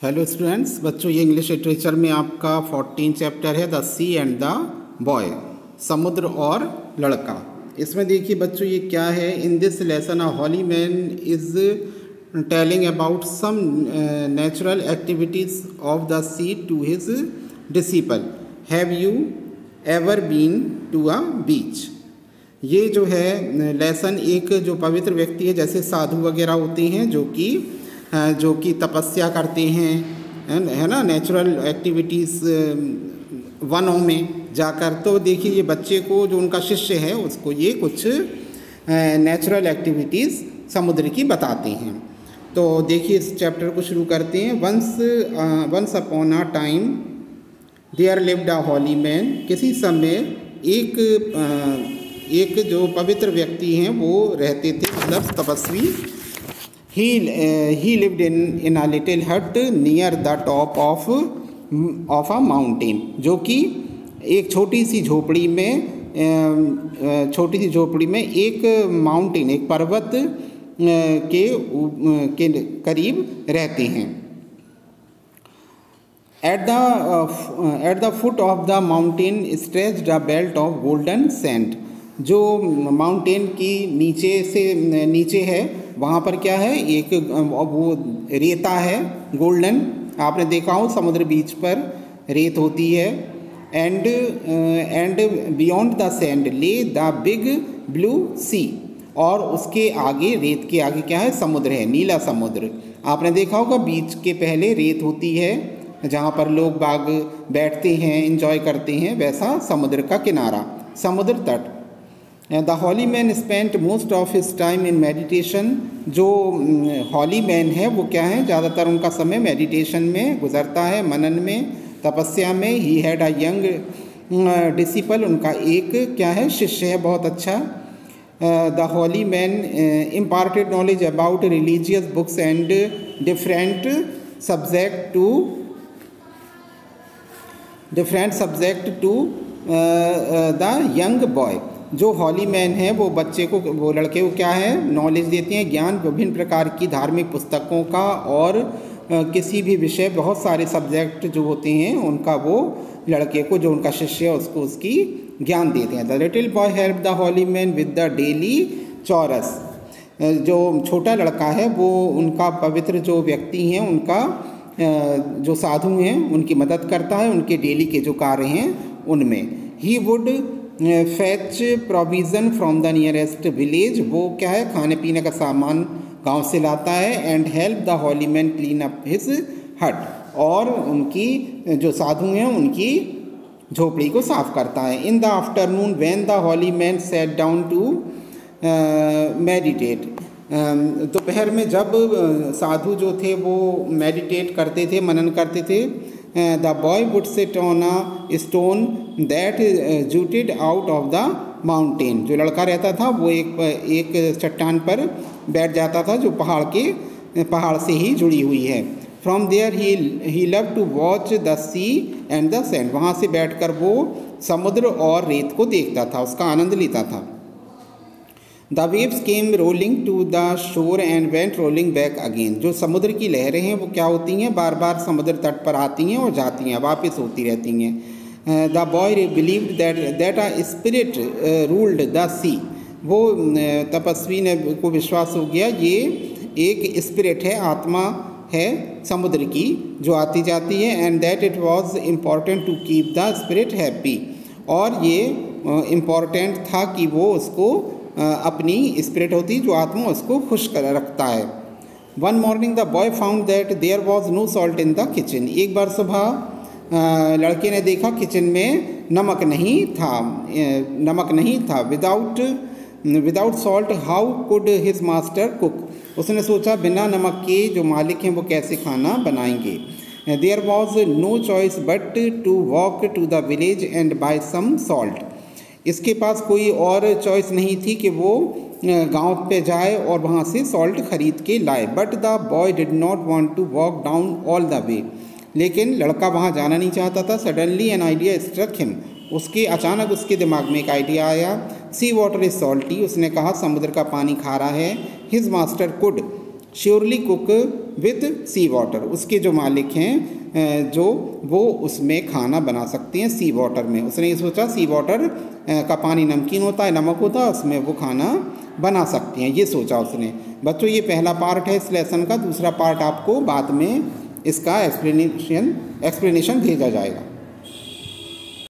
Hello students, बच्चों ये English literature में आपका 14 चैप्टर है the sea and the boy, समुद्र और लड़का। इसमें देखिए बच्चों ये क्या है। In this lesson a holy man is telling about some natural activities of the sea to his disciple. Have you ever been to a beach. ये जो है लेसन एक जो पवित्र व्यक्ति है, जैसे साधु वगैरह होते हैं जो कि तपस्या करते हैं, है ना, नेचुरल एक्टिविटीज़ वनों में जाकर। तो देखिए ये बच्चे को, जो उनका शिष्य है, उसको ये कुछ नेचुरल एक्टिविटीज़ समुद्र की बताते हैं। तो देखिए इस चैप्टर को शुरू करते हैं। Once upon a time there lived a holy man. किसी समय एक जो पवित्र व्यक्ति हैं वो रहते थे, मतलब तपस्वी। He lived in a little hut near the top of a mountain, जो कि एक छोटी सी झोपड़ी में एक माउंटेन, एक पर्वत के करीब रहते हैं। At the foot of the mountain stretched a belt of golden sand। जो माउंटेन की नीचे है, वहाँ पर क्या है, एक वो रेता है, गोल्डन। आपने देखा हो समुद्र बीच पर रेत होती है। एंड बियॉन्ड द सैंड ले द बिग ब्लू सी। और उसके आगे, रेत के आगे क्या है, समुद्र है, नीला समुद्र। आपने देखा होगा बीच के पहले रेत होती है जहाँ पर लोग बाग बैठते हैं, एंजॉय करते हैं, वैसा समुद्र का किनारा, समुद्र तट। The holy man spent most of his time in meditation. जो हॉली मैन है वो क्या है, ज़्यादातर उनका समय मेडिटेशन में गुजरता है, मनन में, तपस्या में। He had a young disciple. उनका एक क्या है, शिष्य है, बहुत अच्छा। The holy man imparted knowledge about religious books and different subject to the young boy. जो हॉली मैन है वो लड़के को क्या है, नॉलेज देते हैं, ज्ञान, विभिन्न प्रकार की धार्मिक पुस्तकों का, और किसी भी विषय, बहुत सारे सब्जेक्ट जो होते हैं उनका वो लड़के को, जो उनका शिष्य है, उसको उसकी ज्ञान देते हैं। The little boy help the holy man with the daily chores. जो छोटा लड़का है वो उनका पवित्र जो व्यक्ति हैं, उनका जो साधु हैं, उनकी मदद करता है, उनके डेली के जो कार्य हैं उनमें। He would fetch provision from the nearest village. वो क्या है, खाने पीने का सामान गांव से लाता है। And help the holy man clean up his hut. और उनकी जो साधु हैं उनकी झोपड़ी को साफ करता है। In the afternoon when the holy man sat down to meditate. दोपहर में जब साधु जो थे वो मेडिटेट करते थे, मनन करते थे, the boy would sit on a stone that jutted out of the mountain. जो लड़का रहता था वो एक चट्टान पर बैठ जाता था, जो पहाड़ से ही जुड़ी हुई है। From there he love to watch the sea and the sand. वहाँ से बैठकर वो समुद्र और रेत को देखता था, उसका आनंद लेता था। The waves came rolling to the shore and went rolling back again. जो समुद्र की लहरें हैं वो क्या होती हैं, बार बार समुद्र तट पर आती हैं और जाती हैं, वापस होती रहती हैं। The boy believed that a spirit ruled the sea. वो तपस्वी को विश्वास हो गया ये एक स्पिरिट है, आत्मा है समुद्र की, जो आती जाती है। And that it was important to keep the spirit happy. और ये इम्पॉर्टेंट था कि वो उसको अपनी स्पिरिट होती, जो आत्मा, उसको खुश कर रखता है। One morning the boy found that there was no salt in the kitchen. एक बार सुबह लड़के ने देखा किचन में नमक नहीं था। Without salt how could his master cook. उसने सोचा बिना नमक के जो मालिक हैं वो कैसे खाना बनाएंगे। There was no choice but to walk to the village and buy some salt. इसके पास कोई और चॉइस नहीं थी कि वो गांव पे जाए और वहाँ से सॉल्ट खरीद के लाए। But the boy did not want to walk down all the way. लेकिन लड़का वहाँ जाना नहीं चाहता था। Suddenly an idea struck him. अचानक उसके दिमाग में एक आइडिया आया। Sea water is salty. उसने कहा समुद्र का पानी खारा है। His master could surely cook with sea water, उसके जो मालिक हैं जो वो उसमें खाना बना सकते हैं सी वाटर में। उसने ये सोचा सी वाटर का पानी नमकीन होता है, नमक होता है, उसमें वो खाना बना सकते हैं, ये सोचा उसने। बच्चों ये पहला पार्ट है इस लेसन का। दूसरा पार्ट आपको बाद में इसका एक्सप्लेनेशन भेजा जाएगा।